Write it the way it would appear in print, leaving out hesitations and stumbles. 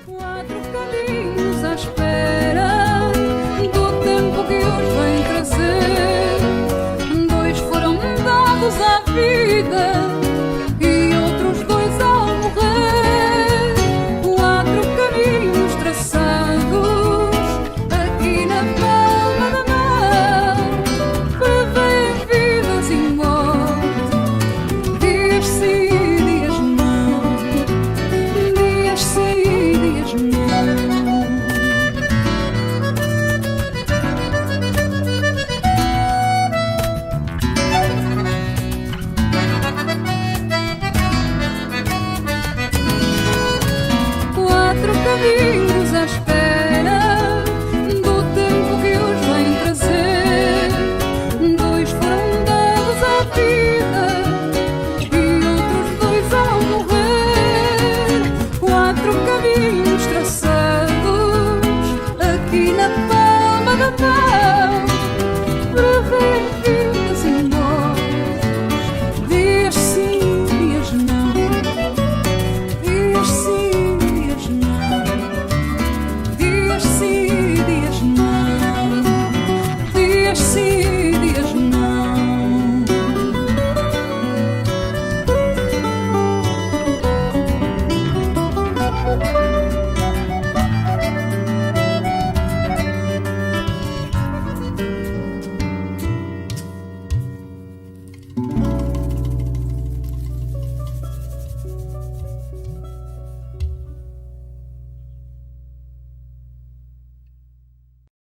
Quatro caminhos à espera do tempo que hoje vem trazer. Dois foram dados à vida e outros dois ao morrer. Quatro caminhos traçados aqui na palma da mão, prevêem vidas e morte, dias sim, dias não, dias sim, dias não. Quatro caminhos à espera do tempo que hoje vem trazer. Dois foram dados à vida e outros dois ao morrer. Quatro caminhos traçados aqui na palma da mão.